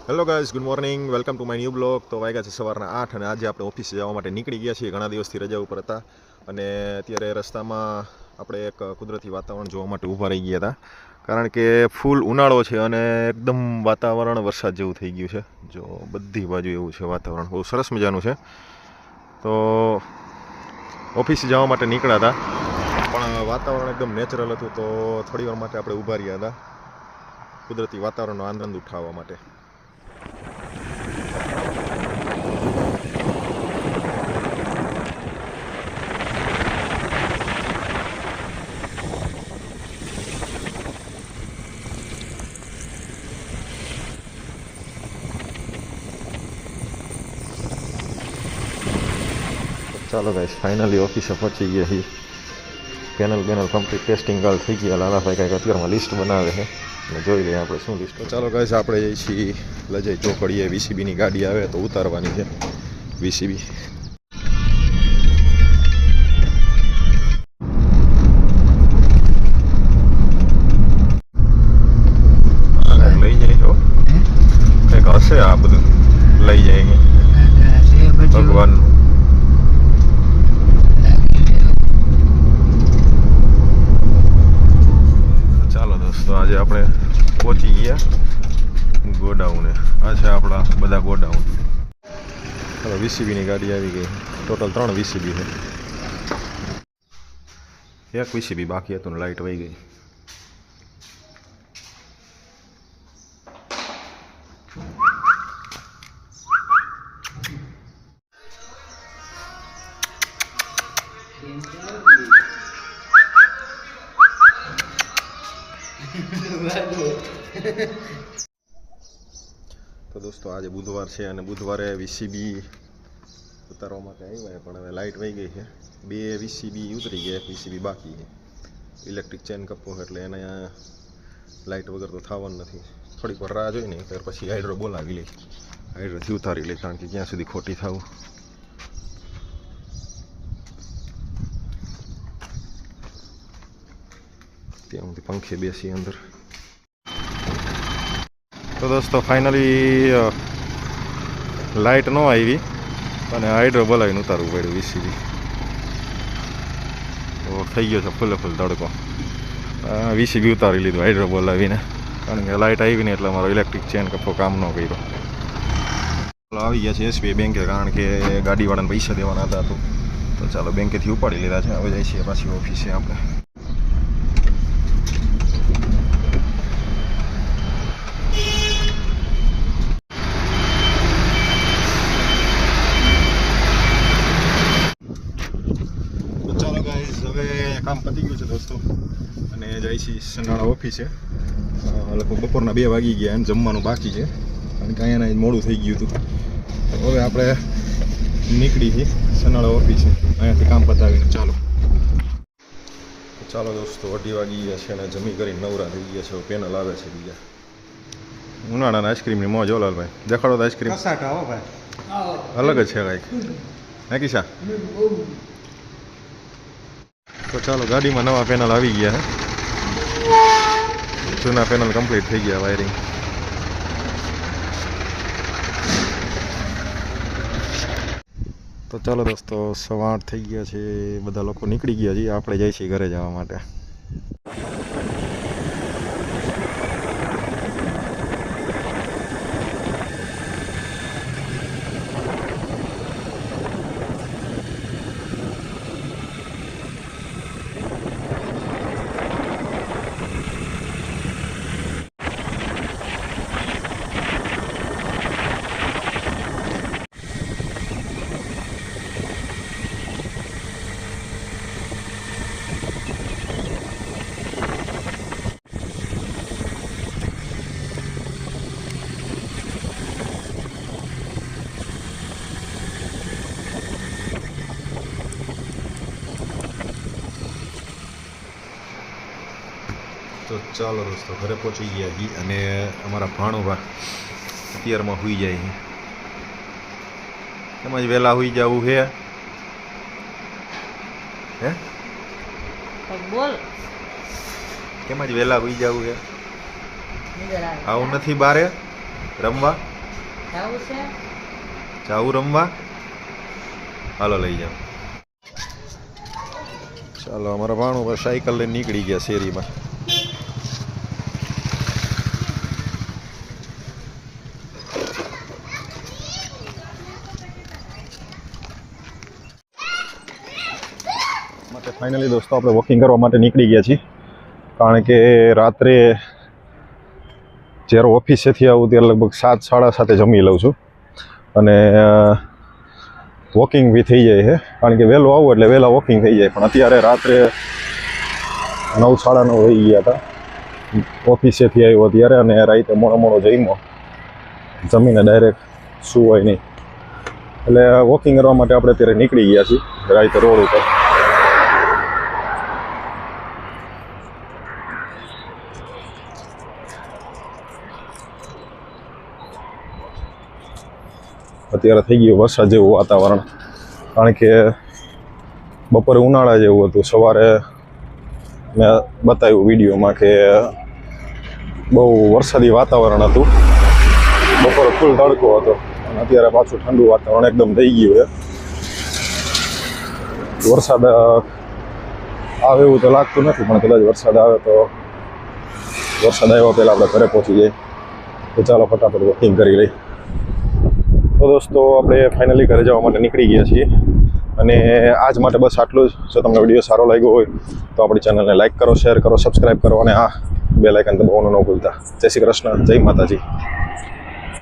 Hello guys, good morning, welcome to my new blog. તો વાગ્યા છે સવારના 8 અને આજે આપણે ઓફિસે જવા માટે નીકળી ગયા છીએ. ઘણા દિવસથી રજા ઉપર હતા અને અત્યારે રસ્તામાં આપણે એક કુદરતી વાતાવરણ જોવા માટે ઊભા રહી ગયા હતા, કારણ કે ફૂલ ઉનાળો છે અને એકદમ વાતાવરણ વરસાદ જેવું થઈ ગયું છે. જો બધી બાજુ એવું છે, વાતાવરણ બહુ સરસ મજાનું છે. તો ઓફિસે જવા માટે નીકળ્યા હતા, પણ વાતાવરણ એકદમ નેચરલ હતું, તો થોડી વાર માટે આપણે ઊભા રહ્યા હતા કુદરતી વાતાવરણનો આનંદ ઉઠાવવા માટે. ચાલો ગાઈસ, ફાઇનલી ઓફિસે પહોંચી ગયા છીએ. પેનલ કમ્પ્લીટ ટેસ્ટિંગ કાલ થઈ ગયા. લાલાભાઈ કાંઈક અત્યારમાં લિસ્ટ બનાવે છે અને જોઈ લઈએ આપણે શું લિસ્ટ. તો ચાલો ગાઈસ, આપણે જઈએ છીએ લજઈ ચોકડીએ. VCBની ગાડી આવે તો ઉતારવાની છે VCB. લઈ જાય તો કંઈક હશે, આ બધું લઈ જાય ભગવાન. તો આજે આપણે પહોંચી ગયા ગોડાઉને. આ છે આપણા બધા ગોડાઉન. હવે VCBની ગાડી આવી ગઈ. ટોટલ 3 VCB છે. એક VCB બાકી હતું ને લાઇટ વહી ગઈ. તો દોસ્તો, આજે બુધવાર છે અને બુધવારે VCB ઉતારવા માટે આવ્યા, પણ હવે લાઇટ વહી ગઈ છે. 2 VCB ઉતરી ગયા, 1 VCB બાકી છે. ઇલેક્ટ્રિક ચેન કપવો એટલે એને લાઇટ વગર તો થવાનું નથી. થોડીક વાર રાહ જોઈને ત્યાર પછી હાઇડ્રો બોલાવી લઈ, હાઇડ્રોથી ઉતારી લઈ, કારણ કે ક્યાં સુધી ખોટી થવું. ત્યાં સુધી પંખે બેસી અંદર. તો દોસ્તો, ફાઇનલી લાઇટ ન આવી અને હાઇડ્રો બોલાવીને ઉતારવું પડ્યું VCB. તો થઈ ગયો છે ફૂલે ફૂલ તડકો. VCB ઉતારી લીધું હાઇડ્રો બોલાવીને, કારણ કે લાઇટ આવી ને એટલે અમારો ઇલેક્ટ્રિક ચેન કપો કામ ન કર્યો. આવી ગયા છે SBI બેંકે, કારણ કે ગાડીવાળાને પૈસા દેવાના હતા. તો ચાલો બેંકેથી ઉપાડી લીધા છે. હવે જાય છીએ પાછી ઓફિસે આપણે. કામ પતી ગયું છે દોસ્તો અને જાય છે સનાળા ઓફિસે. લગભગ બપોરના 2 વાગી ગયા અને જમવાનું બાકી છે, કારણ કે અહીંયા મોડું થઈ ગયું હતું. તો હવે આપણે નીકળી છીએ સનાળા ઓફિસે અહીંયાથી કામ પતાવીને. ચાલો દોસ્તો, 2:30 વાગી ગયા છે અને જમી કરીને નવરા થઈ ગયા છે. પેનલ આવે છે બીજા. ઉનાળાના આઈસ્ક્રીમની મોજ. ઓલાલભાઈ દેખાડો તો આઈસ્ક્રીમ. અલગ જ છે કાંઈક, હે કિસા? તો ચાલો, ગાડીમાં નવા પેનલ આવી ગયા છે. જૂના પેનલ કમ્પ્લીટ થઈ ગયા વાયરિંગ. તો ચાલો દોસ્તો, 8:15 થઈ ગયા છે. બધા લોકો નીકળી ગયા છે. આપણે જાય છીએ ઘરે જવા માટે. તો ચાલો દોસ્તો, ઘરે પહોંચી ગયા છીએ અને અમારા ભાણુભા અત્યારમાં સૂઈ જાય છે. એમ જ વહેલા સૂઈ જવું છે. હે બોલ કેમ જ વહેલા સૂઈ જવું છે? આવું નથી બારે રમવા? જાવું છે જાવું રમવા? હાલો લઈ જાઓ. ચાલો અમારા ભાણું પર સાયકલ લઈને નીકળી ગયા શેરીમાં. માટે ફાઇનલી દોસ્તો આપણે વોકિંગ કરવા માટે નીકળી ગયા છીએ, કારણ કે રાત્રે જ્યારે ઓફિસેથી આવું ત્યારે લગભગ 7-7:30 જમી લઉં છું અને વોકિંગ બી થઈ જાય છે, કારણ કે વહેલું આવું એટલે વહેલા વોકિંગ થઈ જાય. પણ અત્યારે રાત્રે 9-9:30 થઈ ગયા હતા ઓફિસેથી આવ્યો ત્યારે, અને રાતે મોડો જમ્યો, જમીને ડાયરેક્ટ સુવાય નહીં. એટલે વોકિંગ કરવા માટે આપણે અત્યારે નીકળી ગયા છીએ રાતે રોડ ઉપર. અત્યારે થઈ ગયું વરસાદ જેવું વાતાવરણ, કારણ કે બપોરે ઉનાળા જેવું હતું. સવારે મેં બતાવ્યું વિડીયોમાં કે બહુ વરસાદી વાતાવરણ હતું, બપોરે ફૂલ તડકો હતો અને અત્યારે પાછું ઠંડુ વાતાવરણ એકદમ થઈ ગયું છે. વરસાદ આવે એવું તો લાગતું નથી, પણ કદાચ વરસાદ આવે તો વરસાદ આવ્યા પહેલાં આપણે ઘરે પહોંચી જઈએ. તો ચાલો ફટાફટ વોકિંગ કરી લઈએ. તો દોસ્તો આપણે ફાઇનલી ઘરે જવા માટે નીકળી ગયા છીએ, અને આજ માટે બસ આટલું જ. જો તમને વિડીયો સારો લાગ્યો હોય તો આપણી ચેનલને લાઈક કરો, શેર કરો, સબસ્ક્રાઈબ કરો અને બેલ આઇકન દબાવવાનું ન ભૂલતા. જય શ્રી કૃષ્ણ, જય માતાજી.